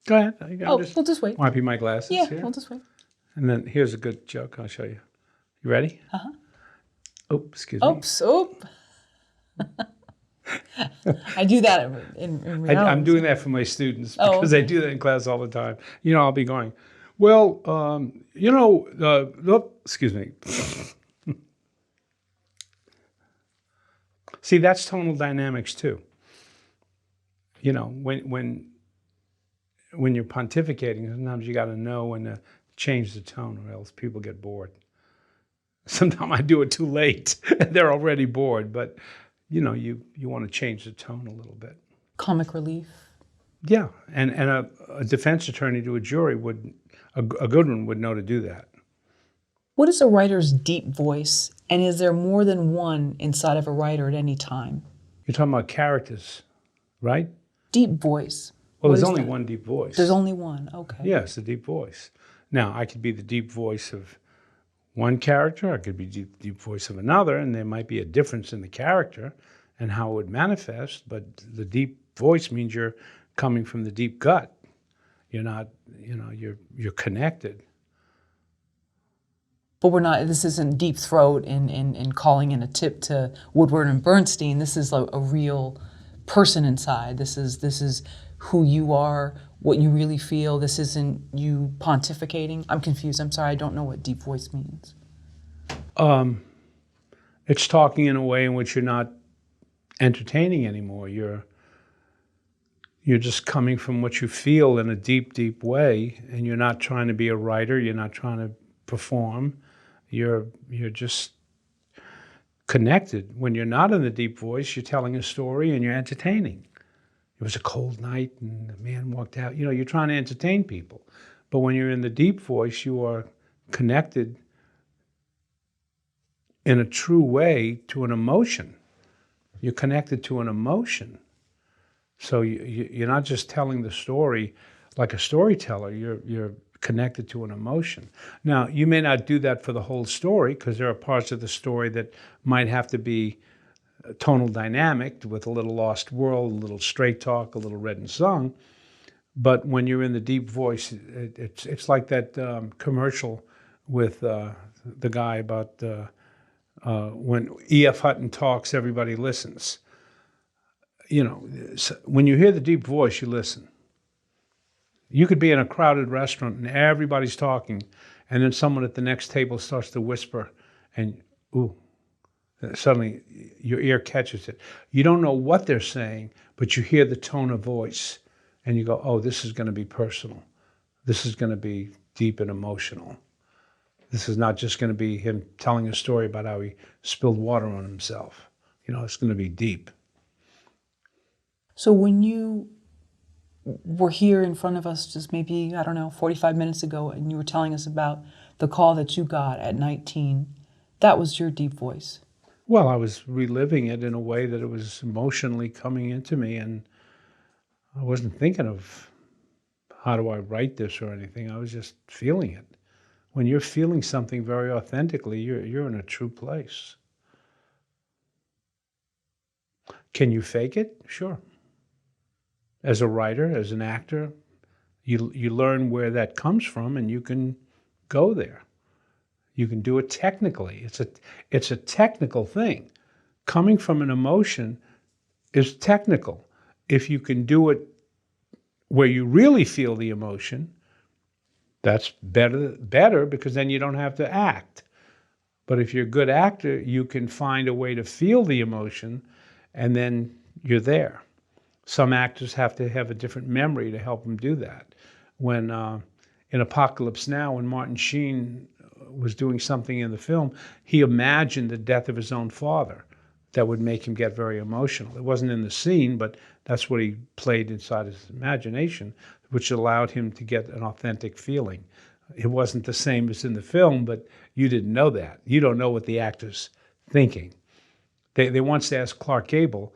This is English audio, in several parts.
Go ahead. I'm just we'll just wait. wiping my glasses Yeah, here. we'll just wait. And then here's a good joke I'll show you. You ready? Uh-huh. Oh, excuse me. Oops. I do that in reality. I'm doing that for my students because okay. I do that in class all the time. I'll be going, well, excuse me. See, that's tonal dynamics too. When you're pontificating, sometimes you got to know when to change the tone or else people get bored. Sometimes I do it too late. They're already bored, but you want to change the tone a little bit. Comic relief. Yeah, and a defense attorney to a jury a good one would know to do that. What is a writer's deep voice, and is there more than one inside of a writer at any time? You're talking about characters, right? Deep voice. Well, there's only one deep voice. There's only one, okay. Yeah, it's a deep voice. Now, I could be the deep voice of one character, I could be the deep voice of another, and there might be a difference in the character and how it would manifest, but the deep voice means you're coming from the deep gut. You're not, you're connected. But this isn't deep throat and calling in a tip to Woodward and Bernstein. This is a real person inside. This is who you are, what you really feel. This isn't you pontificating. I'm confused. I'm sorry. I don't know what deep voice means. It's talking in a way in which you're not entertaining anymore. You're just coming from what you feel in a deep, deep way, and you're not trying to be a writer. You're not trying to perform. You're just connected. When you're not in the deep voice, you're telling a story and you're entertaining. It was a cold night and the man walked out. You're trying to entertain people. But when you're in the deep voice, you are connected in a true way to an emotion. You're connected to an emotion. So you're not just telling the story like a storyteller. You're connected to an emotion. Now, you may not do that for the whole story because there are parts of the story that might have to be tonal dynamic with a little lost world, a little straight talk, a little read and sung. But when you're in the deep voice, it's like that commercial with the guy about when E.F. Hutton talks, everybody listens. When you hear the deep voice, you listen. You could be in a crowded restaurant and everybody's talking, and then someone at the next table starts to whisper, and suddenly your ear catches it. You don't know what they're saying, but you hear the tone of voice, and you go, oh, this is going to be personal. This is going to be deep and emotional. This is not just going to be him telling a story about how he spilled water on himself. It's going to be deep. So when you were here in front of us just maybe, 45 minutes ago, and you were telling us about the call that you got at 19, that was your deep voice. Well, I was reliving it in a way that it was emotionally coming into me, and I wasn't thinking of how do I write this or anything. I was just feeling it. When you're feeling something very authentically, you're in a true place. Can you fake it? Sure. As a writer, as an actor, you learn where that comes from, and you can go there. You can do it technically. It's a technical thing. Coming from an emotion is technical. If you can do it where you really feel the emotion, that's better because then you don't have to act. But if you're a good actor, you can find a way to feel the emotion, and then you're there. Some actors have to have a different memory to help them do that. When in Apocalypse Now, when Martin Sheen was doing something in the film, he imagined the death of his own father. That would make him get very emotional. It wasn't in the scene, but that's what he played inside his imagination, which allowed him to get an authentic feeling. It wasn't the same as in the film, but you didn't know that. You don't know what the actor's thinking. They once asked Clark Gable,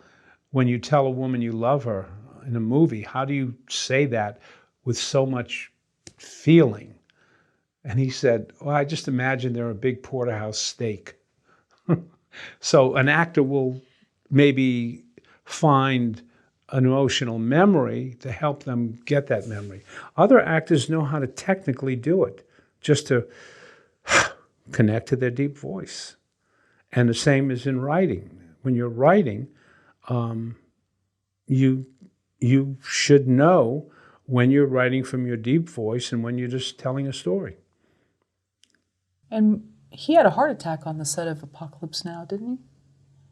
when you tell a woman you love her in a movie, how do you say that with so much feeling? And he said, well, I just imagine they're a big porterhouse steak. So an actor will maybe find an emotional memory to help them get that memory. Other actors know how to technically do it, just to connect to their deep voice. And the same is in writing. When you're writing, you should know when you're writing from your deep voice and when you're just telling a story. And he had a heart attack on the set of Apocalypse Now, didn't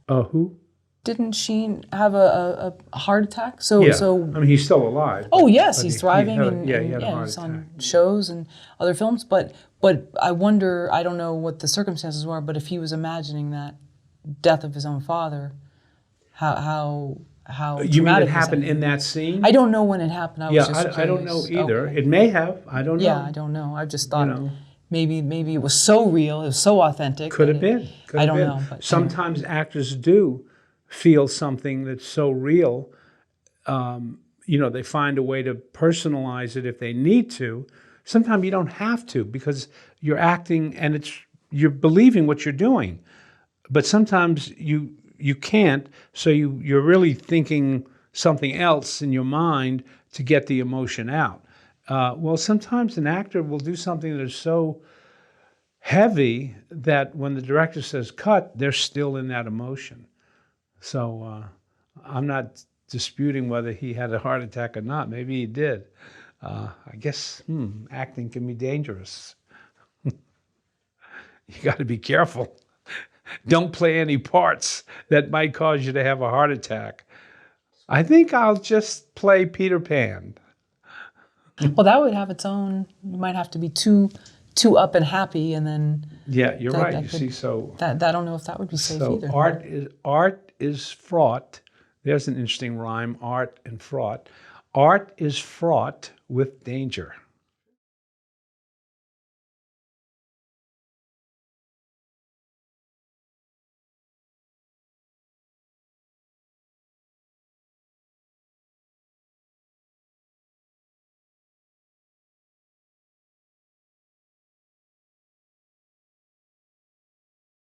he? Who? Didn't Sheen have a heart attack? So, Yeah. so I mean, he's still alive. oh yes, but he's thriving, he had a heart he's attack. on shows and other films. But I wonder, I don't know what the circumstances were, but if he was imagining that death of his own father, how You mean it traumatic was happened that? in that scene? I don't know when it happened. I was just I don't know curious. either. Okay. It may have. I don't know. Yeah, I don't know. I just thought know. maybe it was so real, it was so authentic. Could that have been. Could I have don't been. know. But Sometimes actors do feel something that's so real. They find a way to personalize it if they need to. Sometimes you don't have to because you're acting and you're believing what you're doing. But sometimes you can't, so you're really thinking something else in your mind to get the emotion out. Well, sometimes an actor will do something that is so heavy that when the director says cut, they're still in that emotion. So I'm not disputing whether he had a heart attack or not. Maybe he did. I guess acting can be dangerous. You got to be careful. Don't play any parts that might cause you to have a heart attack. I think I'll just play Peter Pan. well, that would have its own. You might have to be too up and happy, and then Yeah, you're that- right. that You could- see, so that I don't know if that would be safe either. art is fraught. There's an interesting rhyme: art and fraught. Art is fraught with danger.